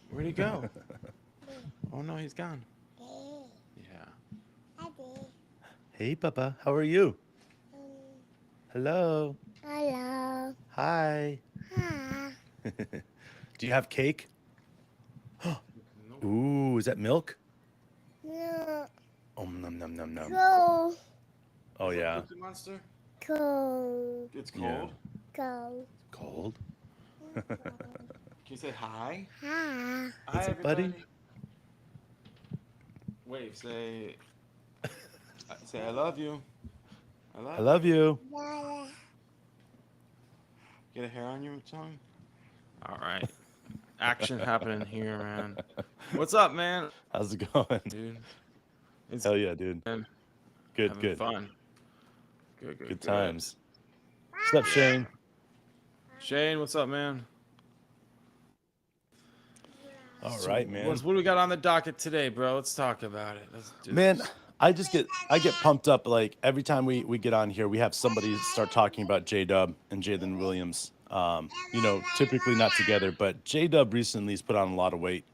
Where'd he go? Oh no, he's gone. Yeah. Hey, Papa. How are you? Hello. Hello. Hi. Hi. Do you have cake? Nope. Ooh, is that milk? No. Oh, num num num num. Go. Oh Is that yeah, Cookie Monster? Go. It's yeah. cold. Go. Cold. Can you say hi? Hi. Hi, What's up, buddy? everybody. Wave. Say I love you. I I love love you. you. Dada. Get a hair on your tongue. All right. Action happening here, man. What's up, man? How's it going? Dude. It's Hell yeah, dude. man. Good, Having good, fun. Good, good, good good. times. What's up, Yeah. Shane? Shane, what's up, man? All So right, what's man. what do we got on the docket today, bro? Let's talk about it. Let's do Man, this. I get pumped up like every time we get on here, we have somebody start talking about J Dub and Jalen Williams. Typically not together, but J Dub recently has put on a lot of weight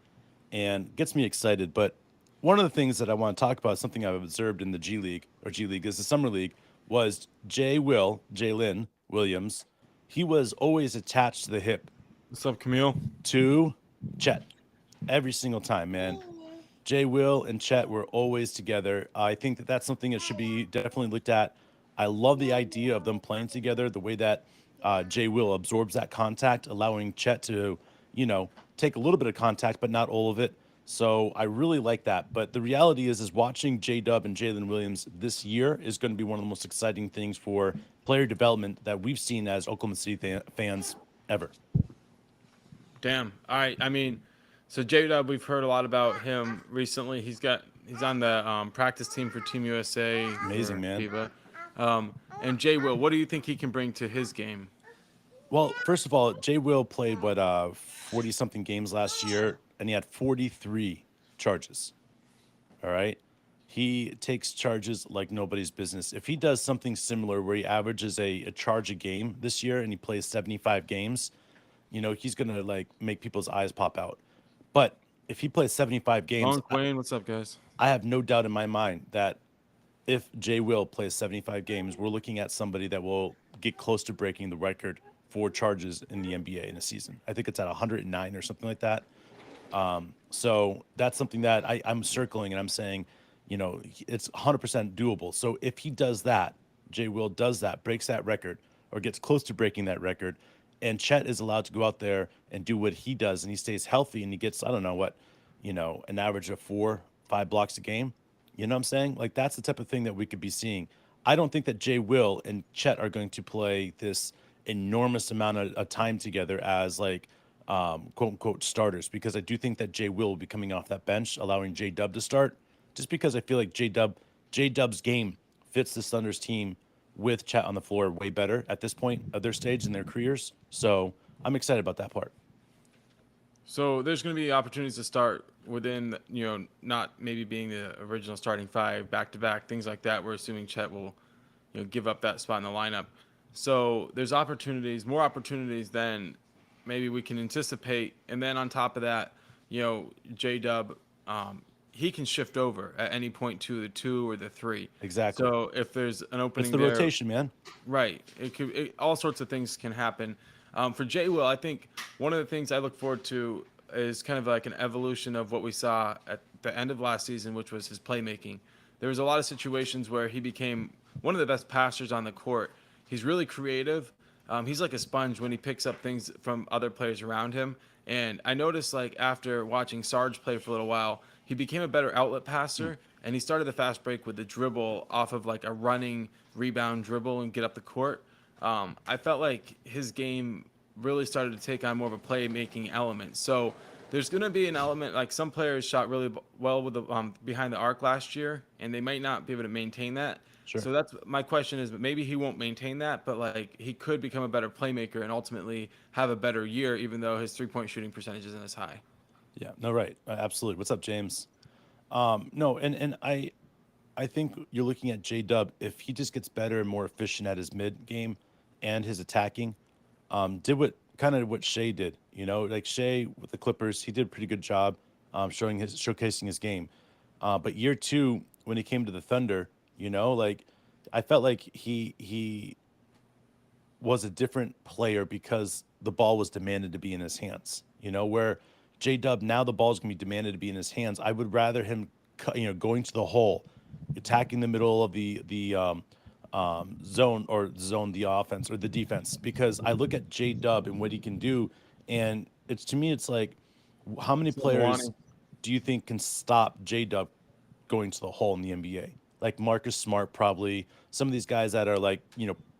and gets me excited. But one of the things that I want to talk about, something I've observed in the G League is the summer league, was Jaylin Williams. He was always attached to the hip What's up, Camille? to Chet every single time, man. Jay Will and Chet were always together. I think that that's something that should be definitely looked at. I love the idea of them playing together, the way that Jay Will absorbs that contact, allowing Chet to, take a little bit of contact, but not all of it. So I really like that. But the reality is watching J Dub and Jalen Williams this year is going to be one of the most exciting things for player development that we've seen as Oklahoma City fans ever. Damn. All right. I mean, so J Dub, we've heard a lot about him recently. He's on the practice team for Team USA Amazing, for man. FIBA. And Jay Will, what do you think he can bring to his game? Well, first of all, Jay Will played 40 something games last year, and he had 43 charges. All right. He takes charges like nobody's business. If he does something similar where he averages a charge a game this year and he plays 75 games, he's gonna like make people's eyes pop out. But if he plays 75 games, Long Quinn, what's up, guys? I have no doubt in my mind that if Jay Will plays 75 games, we're looking at somebody that will get close to breaking the record for charges in the NBA in a season. I think it's at 109 or something like that. So that's something that I'm circling and I'm saying, it's 100% doable. So if he does that, Jay Will does that, breaks that record or gets close to breaking that record, and Chet is allowed to go out there and do what he does and he stays healthy and he gets, I don't know what, an average of 4, 5 blocks a game. You know what I'm saying? Like that's the type of thing that we could be seeing. I don't think that Jay Will and Chet are going to play this enormous amount of time together as like quote unquote starters because I do think that Jay will be coming off that bench, allowing J Dub to start, just because I feel like J Dub's game fits the Thunder's team with Chet on the floor way better at this point of their stage in their careers. So I'm excited about that part. So there's going to be opportunities to start within, not maybe being the original starting five, back to back, things like that. We're assuming Chet will, give up that spot in the lineup. So there's opportunities, more opportunities than maybe we can anticipate. And then on top of that, J Dub, he can shift over at any point to the two or the three. Exactly. So if there's an It's opening the there, rotation, man. right, all sorts of things can happen. For Jay Will, I think one of the things I look forward to is kind of like an evolution of what we saw at the end of last season, which was his playmaking. There was a lot of situations where he became one of the best passers on the court. He's really creative. He's like a sponge when he picks up things from other players around him. And I noticed, like, after watching Sarge play for a little while, he became a better outlet passer, and he started the fast break with the dribble off of like a running rebound dribble and get up the court. I felt like his game really started to take on more of a playmaking element. So there's going to be an element like some players shot really well with the behind the arc last year, and they might not be able to maintain that. Sure. So that's my question is maybe he won't maintain that, but like he could become a better playmaker and ultimately have a better year, even though his 3 point shooting percentage isn't as high. Yeah. No, right. Absolutely. What's up, James? No, and I think you're looking at J Dub if he just gets better and more efficient at his mid game and his attacking. Did what kind of what Shea did. Like Shea with the Clippers, he did a pretty good job showcasing his game. But year two, when he came to the Thunder, like I felt like he was a different player because the ball was demanded to be in his hands. Where J Dub, now the ball is going to be demanded to be in his hands. I would rather him, going to the hole, attacking the middle of the offense or the defense, because I look at J Dub and what he can do, and to me it's like, how many So players Milani. do you think can stop J Dub going to the hole in the NBA? Like Marcus Smart, probably some of these guys that are like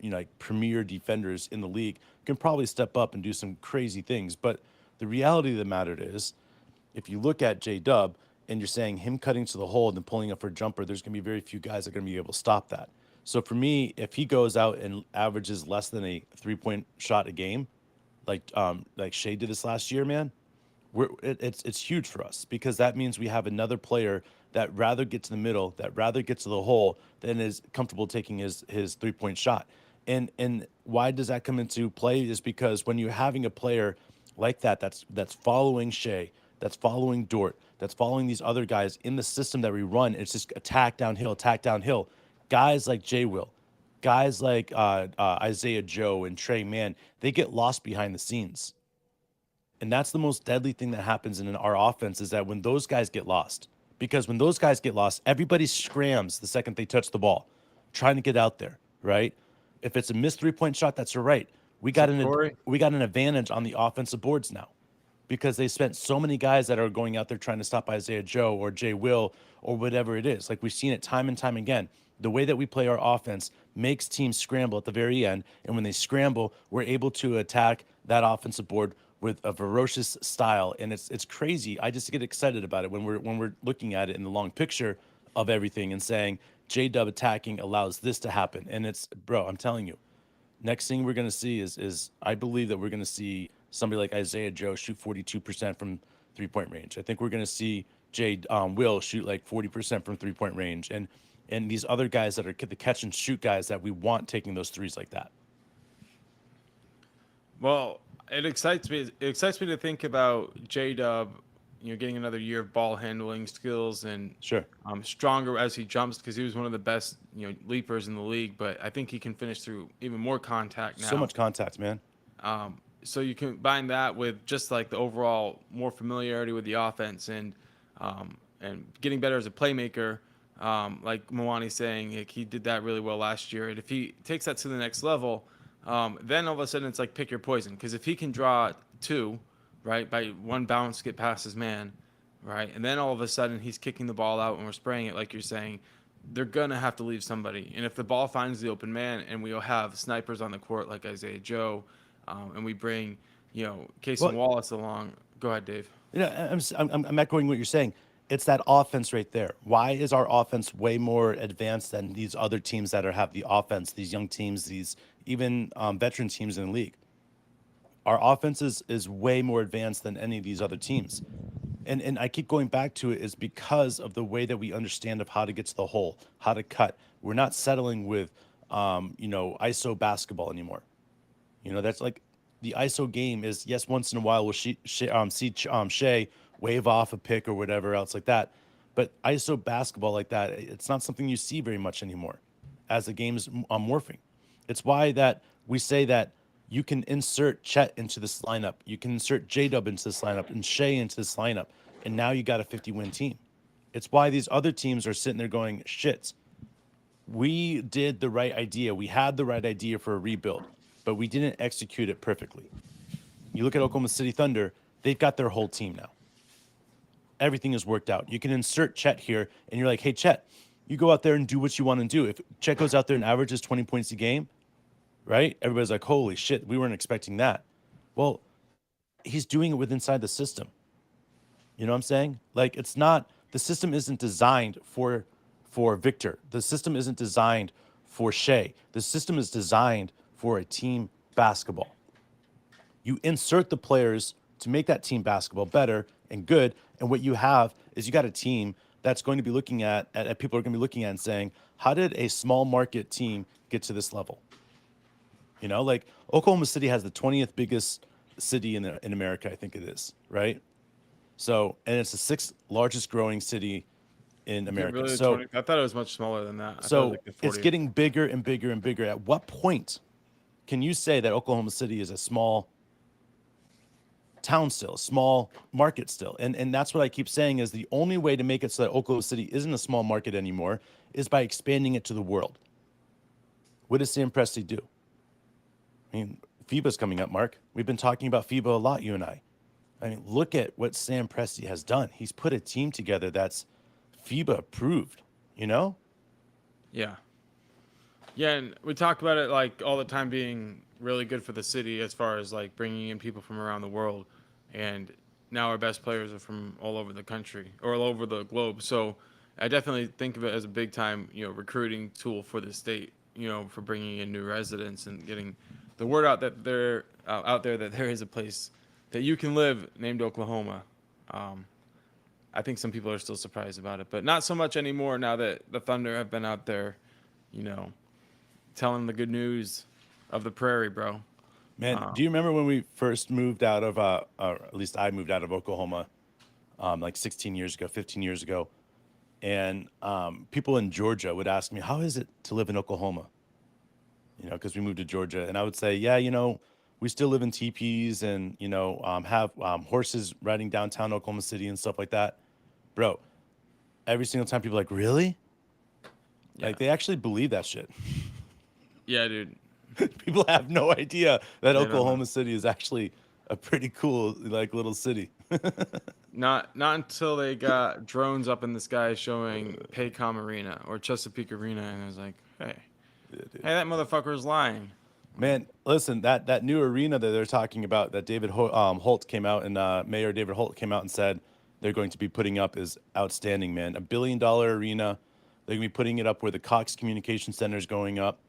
like premier defenders in the league can probably step up and do some crazy things. But the reality of the matter is, if you look at J Dub and you're saying him cutting to the hole and then pulling up for a jumper, there's going to be very few guys that are going to be able to stop that. So for me, if he goes out and averages less than a 3-point shot a game, like Shea did this last year, man, it's huge for us, because that means we have another player that rather get to the middle, that rather get to the hole than is comfortable taking his 3-point shot. And why does that come into play is because when you're having a player like that's following Shea, that's following Dort, that's following these other guys in the system that we run, it's just attack downhill, attack downhill. Guys like J Will, guys like Isaiah Joe and Trey Mann, they get lost behind the scenes. And that's the most deadly thing that happens in our offense, is that when those guys get lost, because when those guys get lost, everybody scrams the second they touch the ball, trying to get out there, right? If it's a missed 3-point shot, that's all right. We got an advantage on the offensive boards now, because they spent so many guys that are going out there trying to stop Isaiah Joe or Jay Will or whatever it is. Like, we've seen it time and time again. The way that we play our offense makes teams scramble at the very end. And when they scramble, we're able to attack that offensive board with a ferocious style. And it's crazy. I just get excited about it when we're looking at it in the long picture of everything and saying J-Dub attacking allows this to happen. And bro, I'm telling you, next thing we're going to see is I believe that we're going to see somebody like Isaiah Joe shoot 42% from 3-point range. I think we're going to see Will shoot like 40% from 3-point range. And these other guys that are the catch and shoot guys that we want taking those threes like that. Well, it excites me. It excites me to think about J Dub, getting another year of ball handling skills and Sure, stronger as he jumps, because he was one of the best leapers in the league. But I think he can finish through even more contact now. so much contact, man. So you combine that with just like the overall more familiarity with the offense and getting better as a playmaker. Like Mwani's saying, like, he did that really well last year. And if he takes that to the next level, then all of a sudden it's like pick your poison. Because if he can draw two, right, by one bounce, get past his man, right, and then all of a sudden he's kicking the ball out and we're spraying it like you're saying, they're going to have to leave somebody. And if the ball finds the open man and we'll have snipers on the court like Isaiah Joe, and we bring, Casey Wallace along. Go ahead, Dave. I'm echoing what you're saying. It's that offense right there. Why is our offense way more advanced than these other teams that have the offense, these young teams, these even veteran teams in the league? Our offense is way more advanced than any of these other teams. And I keep going back to it is because of the way that we understand of how to get to the hole, how to cut. We're not settling with, ISO basketball anymore. That's like the ISO game is, yes, once in a while we'll see Shea wave off a pick or whatever else like that. But ISO basketball like that, it's not something you see very much anymore as the game's morphing. It's why that we say that you can insert Chet into this lineup. You can insert J-Dub into this lineup and Shea into this lineup. And now you got a 50-win team. It's why these other teams are sitting there going, shit, we did the right idea. We had the right idea for a rebuild, but we didn't execute it perfectly. You look at Oklahoma City Thunder, they've got their whole team now. Everything is worked out. You can insert Chet here, and you're like, hey, Chet, you go out there and do what you want to do. If Chet goes out there and averages 20 points a game, right? Everybody's like, holy shit, we weren't expecting that. Well, he's doing it with inside the system. You know what I'm saying? Like, it's not, the system isn't designed for Victor. The system isn't designed for Shea. The system is designed for a team basketball. You insert the players to make that team basketball better and good. And what you have is you got a team that's going to be looking at people are going to be looking at and saying, how did a small market team get to this level? Like Oklahoma City has the 20th biggest city in America. I think it is, right? So, and it's the sixth largest growing city in Is it America. really the So, 20? I thought it was much smaller than that. I thought it was so like the it's 40th. getting bigger and bigger and bigger. At what point can you say that Oklahoma City is a small town still, a small market still? And that's what I keep saying is the only way to make it so that Oklahoma City isn't a small market anymore is by expanding it to the world. What does Sam Presti do? I mean, FIBA's coming up, Mark. We've been talking about FIBA a lot, you and I. I mean, look at what Sam Presti has done. He's put a team together that's FIBA approved, you know? Yeah. Yeah, and we talk about it like all the time being really good for the city as far as like bringing in people from around the world, and now our best players are from all over the country or all over the globe. So I definitely think of it as a big time, recruiting tool for the state, for bringing in new residents and getting the word out that there out there that there is a place that you can live named Oklahoma. Um, I think some people are still surprised about it, but not so much anymore now that the Thunder have been out there, you know, telling the good news of the prairie, bro. Man, do you remember when we first moved out of, or at least I moved out of Oklahoma, like 16 years ago, 15 years ago, and people in Georgia would ask me, "How is it to live in Oklahoma?" Because we moved to Georgia, and I would say, "Yeah, we still live in teepees and have horses riding downtown Oklahoma City and stuff like that." Bro, every single time people are like, "Really?" Yeah. Like they actually believe that shit. Yeah, dude. People have no idea that They don't know. Oklahoma City is actually a pretty cool like little city. Not until they got drones up in the sky showing Paycom Arena or Chesapeake Arena, and I was like, hey, that motherfucker's lying. Man, listen, that new arena that they're talking about that Holt came out and Mayor David Holt came out and said they're going to be putting up is outstanding, man. $1 billion arena. They're going to be putting it up where the Cox Communication Center is going up.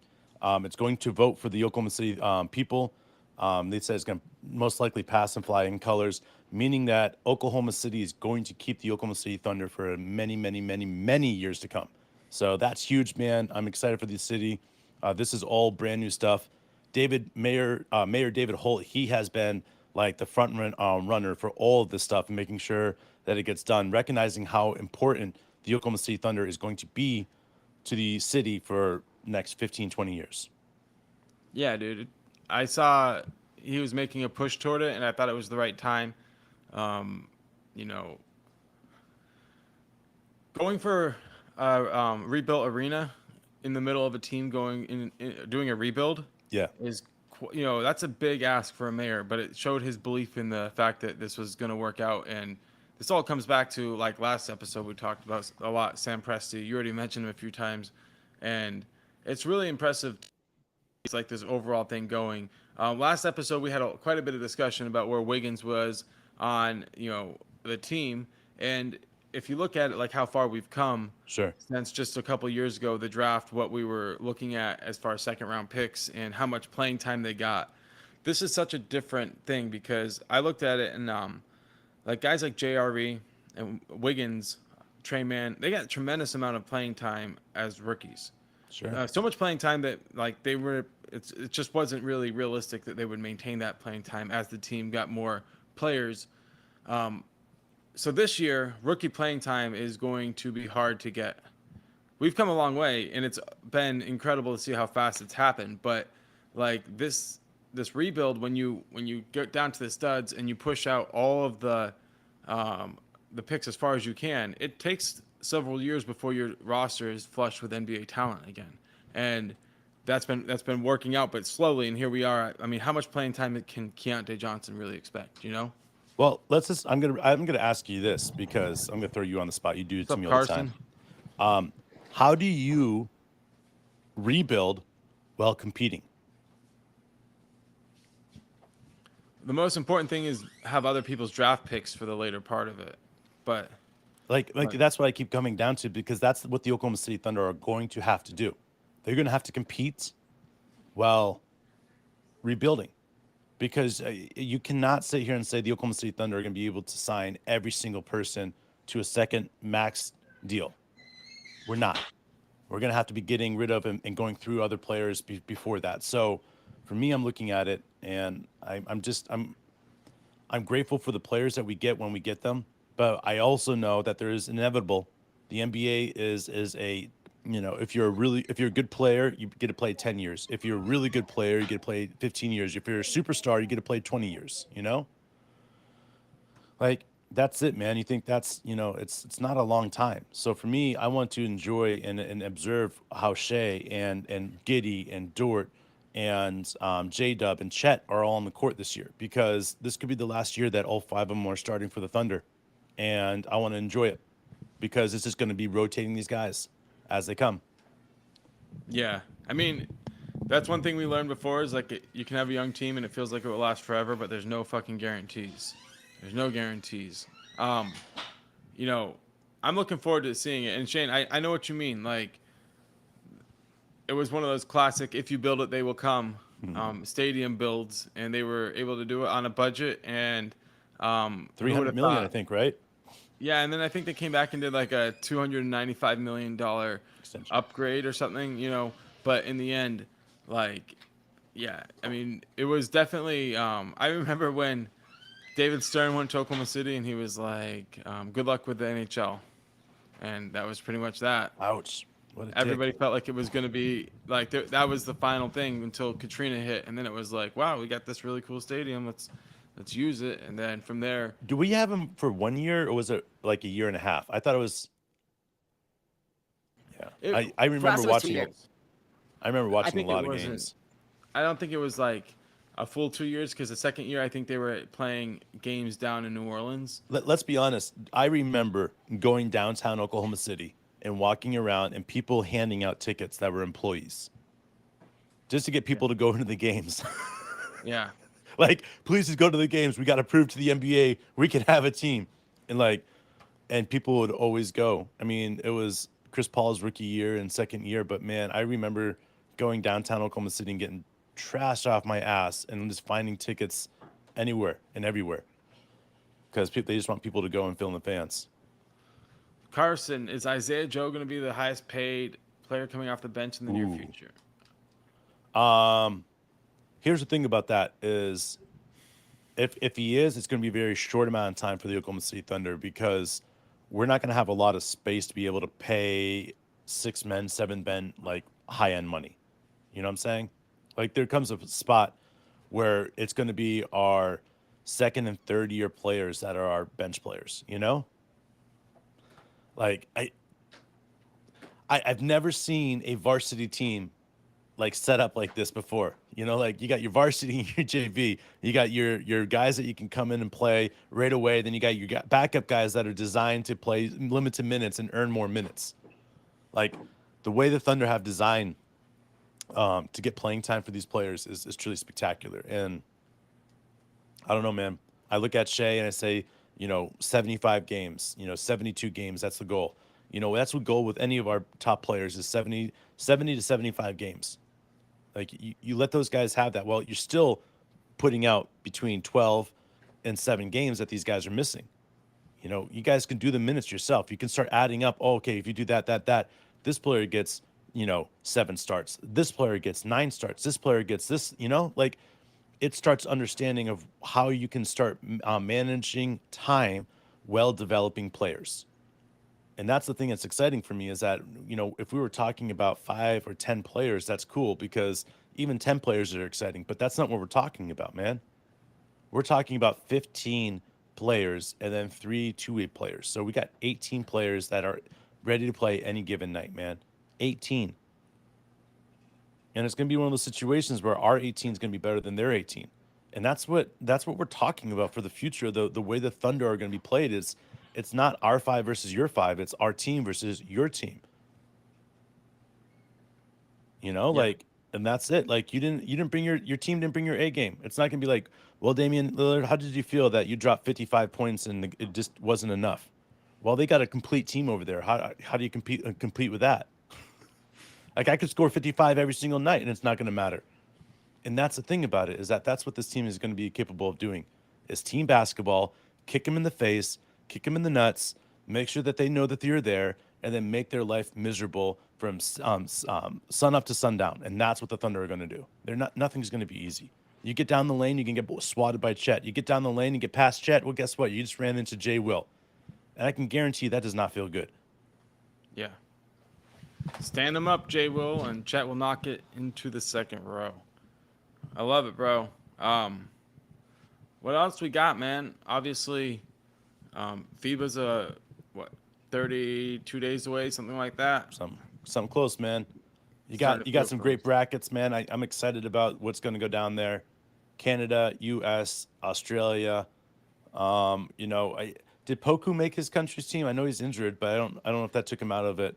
It's going to vote for the Oklahoma City people. They said it's going to most likely pass and fly in colors, meaning that Oklahoma City is going to keep the Oklahoma City Thunder for many, many, many, many years to come. So that's huge, man. I'm excited for the city. This is all brand new stuff. Mayor David Holt, he has been like the runner for all of this stuff and making sure that it gets done, recognizing how important the Oklahoma City Thunder is going to be to the city for next 15, 20 years. Yeah, dude. I saw he was making a push toward it, and I thought it was the right time. Um, you know, going for a rebuilt arena in the middle of a team going doing a rebuild Yeah. is that's a big ask for a mayor, but it showed his belief in the fact that this was going to work out. And this all comes back to like last episode we talked about a lot, Sam Presti. You already mentioned him a few times, and it's really impressive. It's like this overall thing going. Last episode we had quite a bit of discussion about where Wiggins was on the team, and if you look at it like how far we've come Sure. since just a couple years ago, the draft, what we were looking at as far as second round picks and how much playing time they got. This is such a different thing because I looked at it and like guys like JRE and Wiggins, Trey Mann, they got a tremendous amount of playing time as rookies. Sure. So much playing time that like it just wasn't really realistic that they would maintain that playing time as the team got more players. So this year, rookie playing time is going to be hard to get. We've come a long way, and it's been incredible to see how fast it's happened. But like this rebuild, when you get down to the studs and you push out all of the picks as far as you can, it takes several years before your roster is flushed with NBA talent again. And that's been working out, but slowly. And here we are. I mean, how much playing time can Keontae Johnson really expect? Well, I'm gonna ask you this because I'm gonna throw you on the spot. You do it What's to up, me all the time. Carson? How do you rebuild while competing? The most important thing is have other people's draft picks for the later part of it. But Like Right. that's what I keep coming down to because that's what the Oklahoma City Thunder are going to have to do. They're going to have to compete while rebuilding because you cannot sit here and say the Oklahoma City Thunder are going to be able to sign every single person to a second max deal. We're not. We're going to have to be getting rid of and going through other players before that. So for me, I'm looking at it and I'm I'm grateful for the players that we get when we get them, but I also know that there is inevitable. The NBA is a, if you're a good player, you get to play 10 years. If you're a really good player, you get to play 15 years. If you're a superstar, you get to play 20 years, Like that's it, man. You think that's, it's not a long time. So for me, I want to enjoy and observe how Shea and Giddy and Dort and J Dub and Chet are all on the court this year, because this could be the last year that all five of them are starting for the Thunder, and I want to enjoy it because it's just going to be rotating these guys as they come. Yeah, I mean, that's one thing we learned before is like you can have a young team and it feels like it will last forever, but there's no fucking guarantees. There's no guarantees. You know, I'm looking forward to seeing it. And Shane, I know what you mean. Like, it was one of those classic "if you build it, they will come" stadium builds, and they were able to do it on a budget. And 300 million, I think, right? Yeah, and then I think they came back and did like a $295 million Extension. upgrade or something, But in the end, like, yeah, I mean, it was definitely. I remember when David Stern went to Oklahoma City and he was like, "Good luck with the NHL," and that was pretty much that. Ouch. What a Everybody dick. felt like it was going to be like that was the final thing until Katrina hit, and then it was like, "Wow, we got this really cool stadium. Let's use it." And then from there, Do we have him for 1 year, or was it like a year and a half? I thought it was. Yeah, I For us, remember it was 2 watching. years. I remember watching a think it lot of wasn't- games. I don't think it was like a full 2 years because the second year I think they were playing games down in New Orleans. Let's be honest. I remember going downtown Oklahoma City and walking around and people handing out tickets that were employees just to get people to go into the games. Yeah. Like, please just go to the games. We got to prove to the NBA we can have a team. And people would always go. I mean, it was Chris Paul's rookie year and second year, but man, I remember going downtown Oklahoma City and getting trashed off my ass and just finding tickets anywhere and everywhere because they just want people to go and fill in the fans. Carson, is Isaiah Joe going to be the highest paid player coming off the bench in the near Ooh. future? Here's the thing about that is if he is, it's going to be a very short amount of time for the Oklahoma City Thunder because we're not going to have a lot of space to be able to pay 6 men, 7 men, like high-end money. You know what I'm saying? Like there comes a spot where it's going to be our second and third year players that are our bench players, Like I've never seen a varsity team like set up like this before. Like you got your varsity and your JV, you got your guys that you can come in and play right away. Then you got backup guys that are designed to play limited minutes and earn more minutes. Like the way the Thunder have designed to get playing time for these players is truly spectacular. And I don't know, man. I look at Shea and I say, 75 games, 72 games. That's the goal. That's what goal with any of our top players is 70 to 75 games. Like you let those guys have that. Well, you're still putting out between 12 and 7 games that these guys are missing. You guys can do the minutes yourself. You can start adding up. Oh, okay, if you do that, this player gets, 7 starts. This player gets 9 starts. This player gets this, like it starts understanding of how you can start managing time while developing players. And that's the thing that's exciting for me is that, if we were talking about 5 or 10 players, that's cool because even 10 players are exciting, but that's not what we're talking about, man. We're talking about 15 players and then 3 two-way players. So we got 18 players that are ready to play any given night, man. 18. And it's going to be one of those situations where our 18 is going to be better than their 18. And that's what we're talking about for the future. The way the Thunder are going to be played is it's not our 5 versus your 5. It's our team versus your team. Like, and that's it. Like you didn't bring your team didn't bring your A game. It's not going to be like, well, Damian Lillard, how did you feel that you dropped 55 points and it just wasn't enough? Well, they got a complete team over there. How do you compete with that? Like I could score 55 every single night and it's not going to matter. And that's the thing about it is that's what this team is going to be capable of doing is team basketball, kick them in the face, kick them in the nuts, make sure that they know that you're there, and then make their life miserable from sun up to sundown. And that's what the Thunder are going to do. Nothing's going to be easy. You get down the lane, you can get swatted by Chet. You get down the lane and get past Chet. Well, guess what? You just ran into Jay Will. And I can guarantee you that does not feel good. Yeah. Stand him up, Jay will, and Chet will knock it into the second row. I love it, bro. What else we got, man? Obviously, FIBA's 32 days away, something like that. Something close, man. You Starting to got feel some close. great brackets, man. I'm excited about what's going to go down there. Canada, U.S., Australia. Did Poku make his country's team? I know he's injured, but I don't know if that took him out of it.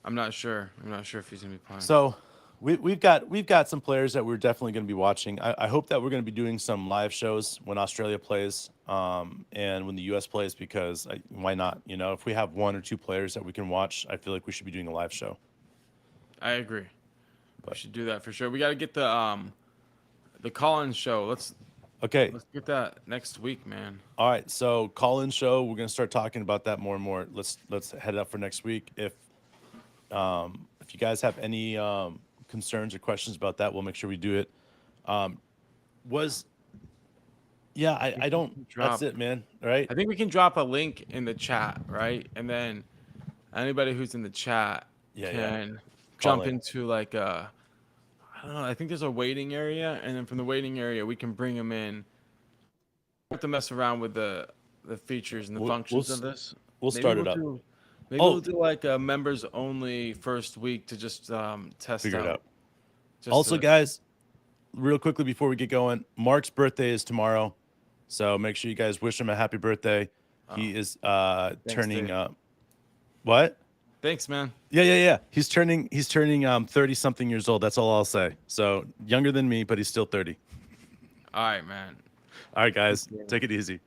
I'm not sure. I'm not sure if he's gonna be playing. So we've got some players that we're definitely going to be watching. I hope that we're going to be doing some live shows when Australia plays, and when the U.S. plays, because why not? If we have one or two players that we can watch, I feel like we should be doing a live show. I agree. We should do that for sure. We got to get the call-in show. Let's get that next week, man. All right, so call-in show. We're gonna start talking about that more and more. Let's head up for next week. If you guys have any concerns or questions about that, we'll make sure we do it. I don't. That's it, man. All right. I think we can drop a link in the chat, right? And then anybody who's in the chat can jump into like I don't know. I think there's a waiting area, and then from the waiting area, we can bring them in. We have to mess around with the features and the functions of this. We'll start it up. Maybe we'll do like a members only first week to just test Figure it out. Also, Guys, real quickly before we get going, Mark's birthday is tomorrow, so make sure you guys wish him a happy birthday. He is turning what? Thanks, man. Yeah. He's turning 30 something years old. That's all I'll say. So younger than me, but he's still 30. All right, man. All right, guys, take it easy.